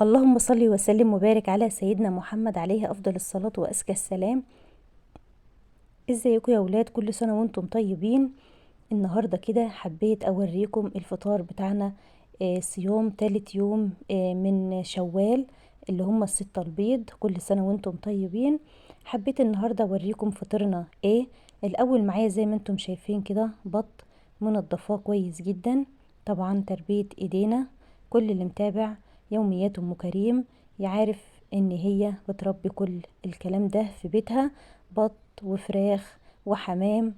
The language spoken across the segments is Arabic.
اللهم صل وسلم وبارك على سيدنا محمد عليه أفضل الصلاة وأزكى السلام. ازيكم يا ولاد؟ كل سنة وانتم طيبين. النهاردة كده حبيت أوريكم الفطار بتاعنا. صيام تالت يوم من شوال، اللي هم الستة البيض. كل سنة وانتم طيبين. حبيت النهاردة أوريكم فطرنا ايه. الأول معايا زي ما انتم شايفين كده بط منضفاه كويس جدا، طبعا تربية ايدينا. كل اللي متابع يوميات ام كريم يعرف ان هي بتربي كل الكلام ده في بيتها، بط وفراخ وحمام.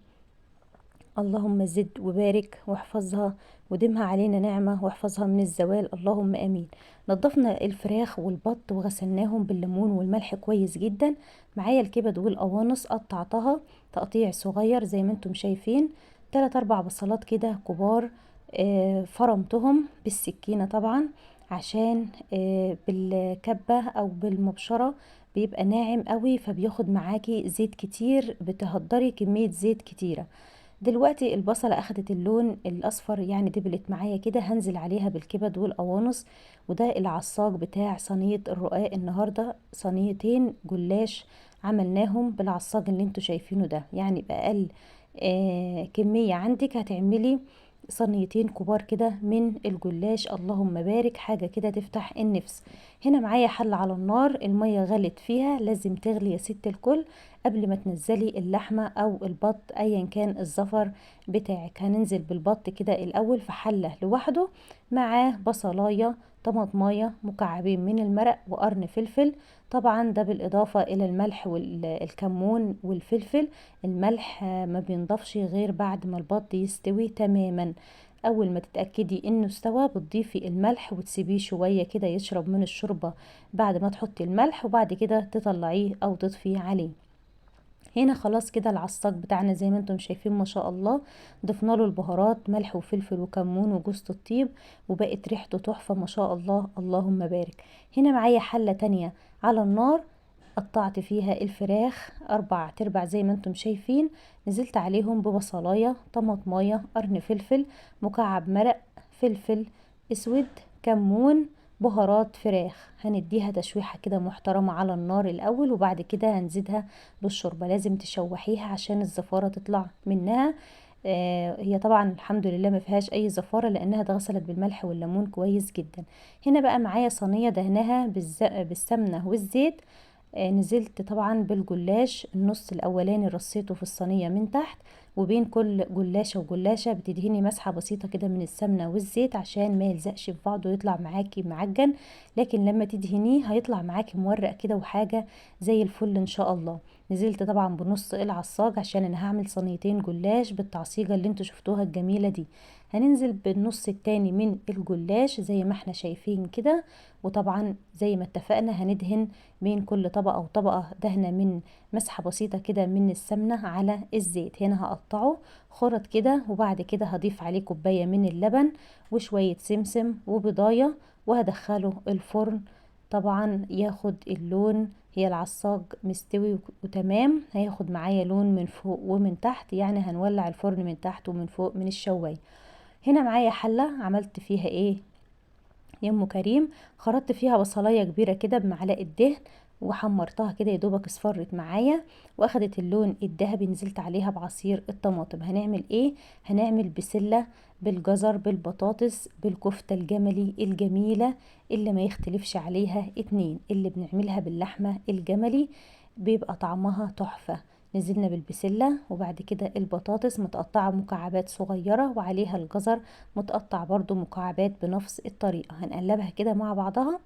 اللهم زد وبارك واحفظها ودمها علينا نعمة واحفظها من الزوال، اللهم امين. نضفنا الفراخ والبط وغسلناهم بالليمون والملح كويس جدا. معايا الكبد والقوانص قطعتها تقطيع صغير زي ما انتم شايفين. 3 4 بصلات كده كبار، فرمتهم بالسكينة طبعا، عشان بالكبة او بالمبشرة بيبقى ناعم قوي، فبياخد معاكي زيت كتير، بتهدري كمية زيت كتيرة. دلوقتي البصلة اخدت اللون الاصفر، يعني دبلت معايا كده. هنزل عليها بالكبد والقوانص. وده العصاج بتاع صينية الرقاق. النهاردة صينيتين جلاش عملناهم بالعصاج اللي انتوا شايفينه ده، يعني بأقل كمية عندك هتعملي صينيتين كبار كده من الجلاش. اللهم بارك، حاجة كده تفتح النفس. هنا معايا حل على النار، المية غلت فيها، لازم تغلي يا ست الكل قبل ما تنزلي اللحمة او البط ايا كان الزفر بتاعك. هننزل بالبط كده الاول في حلة لوحده، معاه بصلاية، طماطمايه، مكعبين من المرق، وقرن فلفل. طبعا ده بالاضافة الى الملح والكمون والفلفل. الملح ما بينضفش غير بعد ما البط يستوي تماما. اول ما تتأكدي انه استوى بتضيفي الملح وتسيبيه شوية كده يشرب من الشوربة بعد ما تحطي الملح، وبعد كده تطلعيه او تضفيه عليه. هنا خلاص كده العصاج بتاعنا زي ما انتم شايفين ما شاء الله. ضفنا له البهارات ملح وفلفل وكمون وجوز الطيب، وبقت ريحته تحفة ما شاء الله، اللهم بارك. هنا معايا حلة تانية على النار، قطعت فيها الفراخ 4 تربع زي ما انتم شايفين. نزلت عليهم ببصلاية، طماطماية، قرن فلفل، مكعب مرق، فلفل اسود، كمون، بهارات فراخ. هنديها تشويحة كده محترمة على النار الأول، وبعد كده هنزيدها بالشوربة. لازم تشوحيها عشان الزفارة تطلع منها. هي طبعا الحمد لله ما فيهاش اي زفارة لانها اتغسلت بالملح والليمون كويس جدا. هنا بقى معايا صينية دهنها بالسمنة والزيت. نزلت طبعا بالجلاش، النص الاولاني رصيته في الصينية من تحت، وبين كل جلاشة وجلاشة بتدهني مسحة بسيطة كده من السمنة والزيت عشان ما يلزقش في بعضه ويطلع معاكي معجن. لكن لما تدهنيه هيطلع معاكي مورق كده وحاجة زي الفل ان شاء الله. نزلت طبعا بنص العصاج عشان انا هعمل صينيتين جلاش بالتعصيجة اللي انتوا شفتوها الجميلة دي. هننزل بالنص التاني من الجلاش زي ما احنا شايفين كده. وطبعا زي ما اتفقنا هندهن بين كل طبقة وطبقة دهنة من مسحة بسيطة كده من السمنة على الزيت. هنا هقطعه خرط كده، وبعد كده هضيف عليه كوباية من اللبن وشوية سمسم وبضاية، وهدخله الفرن طبعا ياخد اللون. هي العصاج مستوي وتمام، هياخد معايا لون من فوق ومن تحت، يعني هنولع الفرن من تحت ومن فوق من الشواية. هنا معايا حلة عملت فيها ايه يا ام كريم؟ خرطت فيها بصلايه كبيره كده بمعلقه دهن، وحمرتها كده يا دوبك اصفرت معايا واخدت اللون الذهبي. نزلت عليها بعصير الطماطم. هنعمل ايه؟ هنعمل بسله بالجزر بالبطاطس بالكفته الجملي الجميله اللي ما يختلفش عليها اتنين، اللي بنعملها باللحمه الجملي بيبقى طعمها تحفه. نزلنا بالبسله، وبعد كده البطاطس متقطعه مكعبات صغيره، وعليها الجزر متقطع برضو مكعبات بنفس الطريقة. هنقلبها كده مع بعضها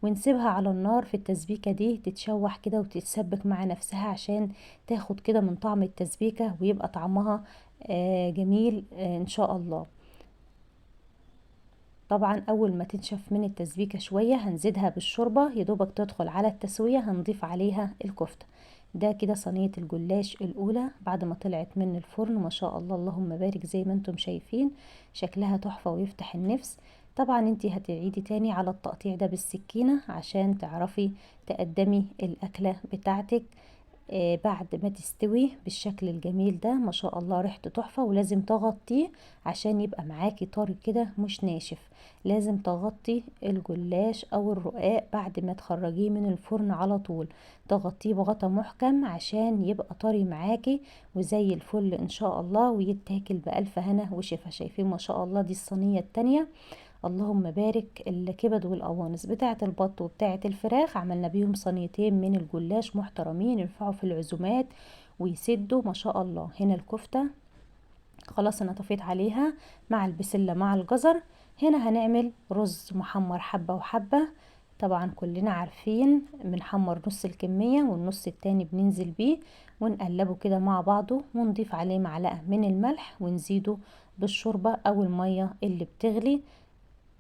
ونسيبها على النار في التسبيكة دي تتشوح كده وتتسبك مع نفسها، عشان تاخد كده من طعم التسبيكة ويبقى طعمها جميل ان شاء الله. طبعا اول ما تنشف من التسبيكة شوية هنزيدها بالشوربة يدوبك تدخل على التسوية، هنضيف عليها الكفتة. ده كده صينية الجلاش الاولى بعد ما طلعت من الفرن ما شاء الله، اللهم بارك. زي ما انتم شايفين شكلها تحفة ويفتح النفس. طبعا انتي هتعيدي تاني على التقطيع ده بالسكينة عشان تعرفي تقدمي الاكلة بتاعتك بعد ما تستوي بالشكل الجميل ده ما شاء الله ريحته تحفة. ولازم تغطيه عشان يبقى معاكي طري كده مش ناشف. لازم تغطي الجلاش او الرقاق بعد ما تخرجيه من الفرن على طول، تغطيه بغطا محكم عشان يبقى طري معاكي وزي الفل ان شاء الله، ويتاكل بألف هنا وشفا. شايفين ما شاء الله دي الصينية التانية. اللهم بارك. الكبد والقوانص بتاعة البط وبتاعة الفراخ عملنا بيهم صينيتين من الجلاش محترمين ينفعوا في العزومات ويسدوا ما شاء الله. هنا الكفتة خلاص انا طفيت عليها مع البسلة مع الجزر. هنا هنعمل رز محمر حبة وحبة. طبعا كلنا عارفين بنحمر نص الكمية والنص التاني بننزل بيه ونقلبه كده مع بعضه، ونضيف عليه معلقة من الملح ونزيده بالشوربة او المية اللي بتغلي.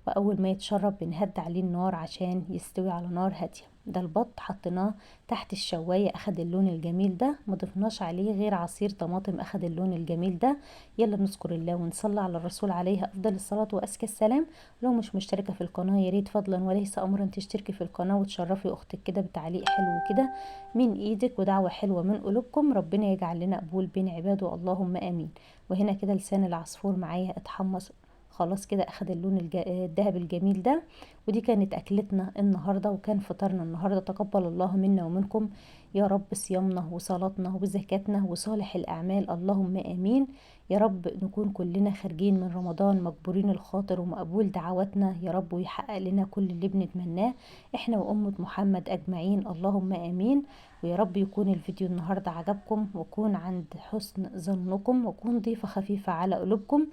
واول ما يتشرب بنهدي عليه النار عشان يستوي على نار هاديه. ده البط حطيناه تحت الشوايه اخد اللون الجميل ده، ما ضفناش عليه غير عصير طماطم اخد اللون الجميل ده. يلا نذكر الله ونصلي على الرسول عليه افضل الصلاه وازكى السلام. لو مش مشتركه في القناه يا ريت فضلا وليس امرا تشتركي في القناه وتشرفي اختك كده بتعليق حلو كده من ايدك ودعوه حلوه من قلوبكم. ربنا يجعل لنا قبول بين عباده اللهم امين. وهنا كده لسان العصفور معايا اتحمص خلاص كده اخد اللون الذهبي الجميل ده. ودي كانت اكلتنا النهاردة وكان فطارنا النهاردة. تقبل الله منا ومنكم يا رب صيامنا وصلاتنا وزكاتنا وصالح الاعمال اللهم امين. يا رب نكون كلنا خارجين من رمضان مجبورين الخاطر ومقبول دعواتنا يا رب، ويحقق لنا كل اللي بنتمناه احنا وامة محمد اجمعين اللهم امين. ويا رب يكون الفيديو النهاردة عجبكم ويكون عند حسن ظنكم ويكون ضيفة خفيفة على قلوبكم.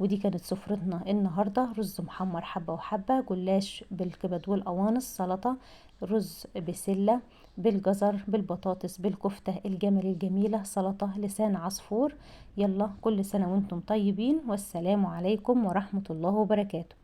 ودي كانت سفرتنا النهاردة: رز محمر حبة وحبة، جلاش بالكبد والقوانص، سلطة، رز بسلة بالجزر بالبطاطس بالكفتة الجمل الجميلة، سلطة لسان عصفور. يلا كل سنة وانتم طيبين، والسلام عليكم ورحمة الله وبركاته.